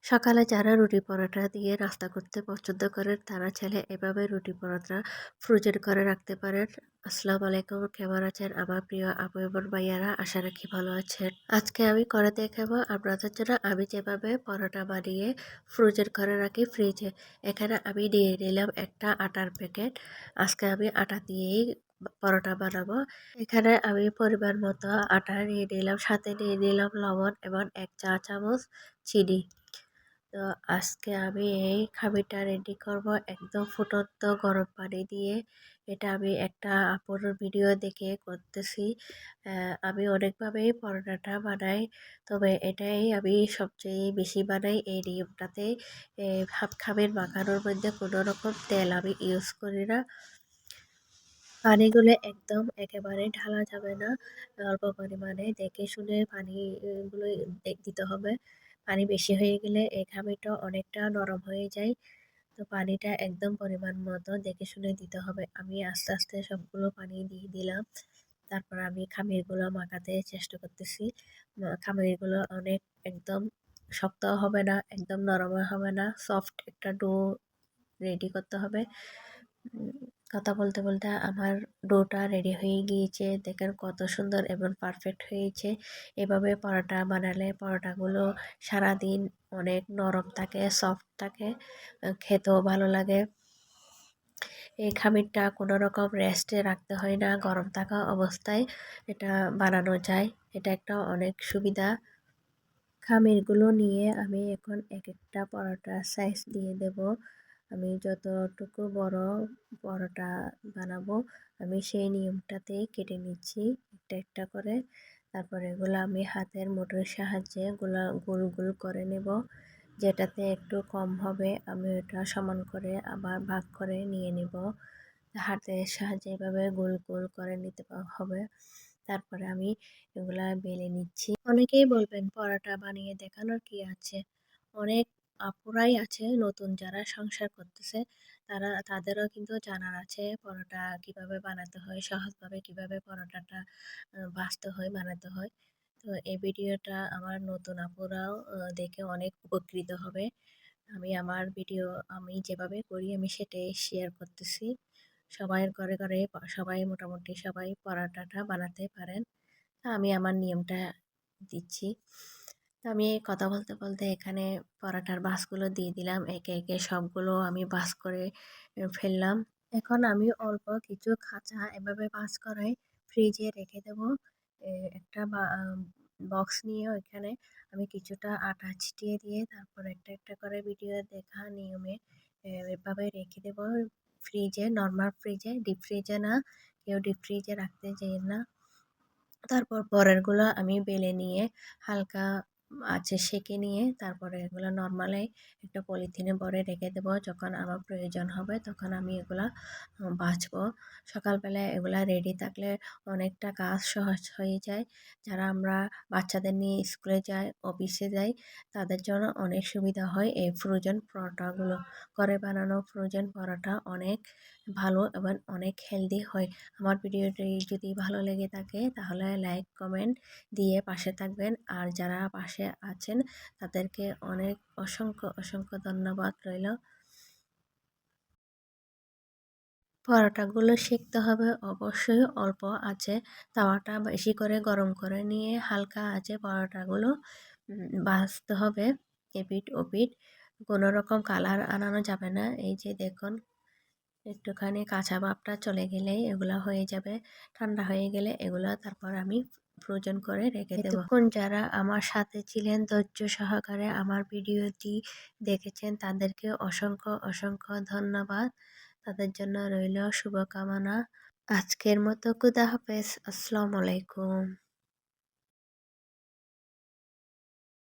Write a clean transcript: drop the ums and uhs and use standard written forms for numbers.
সকালে যারা রুটি পরোটা দিয়ে নাস্তা করতে পছন্দ করেন তারা চাইলে এভাবে রুটি পরোটা ফ্রোজেন করে রাখতে পারেন। আসসালামু আলাইকুম, কেমন আছেন আমার প্রিয় আপু এবং ভাইয়ারা? আশা রাখি ভালো আছেন। আজকে আমি করে দেখাবো আপনাদের জন্য আমি যেভাবে পরোটা বানিয়ে ফ্রোজেন করে রাখি ফ্রিজে। এখানে আমি নিয়ে নিলাম একটা আটার প্যাকেট। আজকে আমি আটা দিয়েই পরোটা বানাবো। এখানে আমি পরিমাণ মতো আটা নিয়ে নিলাম, সাথে নিয়ে নিলাম লবণ এবং 1 চা চামচ চিনি। তো আজকে আমি এই খামিরটা রেডি করব একদম ফুটন্ত গরম পানি দিয়ে। এটা আমি একটা আপুর ভিডিও দেখে করতেছি। আমি অনেকভাবেই পরোটাটা বানাই, তবে এটাই আমি সবচেয়ে বেশি বানাই এই নিয়মটাতে। খামির মাখানোর মধ্যে কোনো রকম তেল আমি ইউজ করি না। পানিগুলো একদম একেবারে ঢালা যাবে না, অল্প পরিমাণে দেখে শুনে পানিগুলো দিতে হবে। পানি বেশি হয়ে গেলে এই খামিরটা অনেকটা নরম হয়ে যায়। তো পানিটা একদম পরিমাণ মতো দেখে শুনে দিতে হবে। আমি আস্তে আস্তে সবগুলো পানি দিয়ে দিলাম। তারপর আমি খামিরগুলো মাখাতে চেষ্টা করতেছি। খামিরগুলো অনেক একদম শক্তও হবে না, একদম নরমও হবে না, সফট একটা ডো রেডি করতে হবে। উম, কথা বলতে বলতে আমার ডোটা রেডি হয়ে গিয়েছে। দেখেন কত সুন্দর এবং পারফেক্ট হয়েছে। এভাবে পরোটা বানালে পরোটাগুলো সারাদিন অনেক নরম থাকে, সফট থাকে, খেতেও ভালো লাগে। এই খামিরটা কোনো রকম রেস্টে রাখতে হয় না, গরম থাকা অবস্থায় এটা বানানো যায়। এটা একটা অনেক সুবিধা। খামিরগুলো নিয়ে আমি এখন এক একটা পরোটার সাইজ দিয়ে দেব। আমি যতটুকু বড় পরোটা বানাবো আমি সেই নিয়মটাতেই কেটে নিচ্ছি একটা একটা করে। তারপর এগুলো আমি হাতের মুঠোর সাহায্যে গোল গোল করে নেব। যেটাতে একটু কম হবে আমি ওটা সমান করে আবার ভাগ করে নিয়ে নেব। হাতের সাহায্যে এভাবে গোল গোল করে নিতে হবে। তারপরে আমি এগুলা বেলে নিচ্ছি। অনেকেই বলবেন পরোটা বানিয়ে দেখানোর কি আছে? অনেক আপুরাই আছে নতুন যারা সংসার করতেছে, তাদেরও কিন্তু জানার আছে পরোটা কিভাবে বানাতে হয়, সহজভাবে কিভাবে পরোটাটা ভাজতে হয়, বানাতে হয়। তো এই ভিডিওটা আমার নতুন আপুরাও দেখে অনেক উপকৃত হবে। আমি আমার ভিডিও আমি যেভাবে করি আমি সেটাই শেয়ার করতেছি। সবাই ঘরে ঘরে সবাই মোটামুটি সবাই পরোটাটা বানাতে পারেন। আমি আমার নিয়মটা দিচ্ছি। তো আমি কথা বলতে বলতে এখানে পরাটার ভাঁজগুলো দিয়ে দিলাম। একে একে সবগুলো আমি ভাঁজ করে ফেললাম। এখন আমি অল্প কিছু খাঁচা এভাবে ভাঁজ করে ফ্রিজে রেখে দেব। একটা বক্স নিয়ে ওইখানে আমি কিছুটা আটা ছিটিয়ে দিয়ে তারপর একটা একটা করে ভিডিও দেখা নিয়মে এভাবে রেখে দেব ফ্রিজে, নর্মাল ফ্রিজে, ডিপ ফ্রিজে না। কেউ ডিপ ফ্রিজে রাখতে চাইেন না। তারপর পরেরগুলো আমি বেলে নিয়ে হালকা আঁচে সেঁকে নিয়ে তারপরে এগুলো নর্মালি একটা পলিথিনে ভরে রেখে দেবো। যখন আমার প্রয়োজন হবে তখন আমি এগুলা ভাজবো। সকালবেলায় এগুলা রেডি থাকলে অনেকটা কাজ সহজ হয়ে যায়। যারা আমরা বাচ্চাদের নিয়ে স্কুলে যাই, অফিসে যাই, তাদের জন্য অনেক সুবিধা হয় এই ফ্রোজেন পরোটাগুলো। ঘরে বানানো ফ্রোজেন পরোটা অনেক ভালো এবং অনেক হেলদি হয়। আমার ভিডিওটি যদি ভালো লেগে থাকে তাহলে লাইক কমেন্ট দিয়ে পাশে থাকবেন। আর যারা পাশে আছেন তাদেরকে অনেক অসংখ্য অসংখ্য ধন্যবাদ রইল। পরোটাগুলো সেঁকতে হবে অবশ্যই অল্প আঁচে। তাওয়াটা বেশি করে গরম করে নিয়ে হালকা আঁচে পরোটাগুলো ভাজতে হবে এপিঠ ওপিঠ। কোনো রকম কালার আনানো যাবে না। এই যে দেখুন, একটুখানি কাঁচা ভাবটা চলে গেলেই এগুলা হয়ে যাবে। ঠান্ডা হয়ে গেলে এগুলা তারপর আমি ফ্রোজেন করে রেখে দেব। এতক্ষণ যারা আমার সাথে ছিলেন ধৈর্য সহকারে আমার ভিডিওটি দেখেছেন তাদেরকে অসংখ্য অসংখ্য ধন্যবাদ। তাদের জন্য রইল শুভকামনা। আজকের মতো খুদা হাফেজ। আসসালামু আলাইকুম।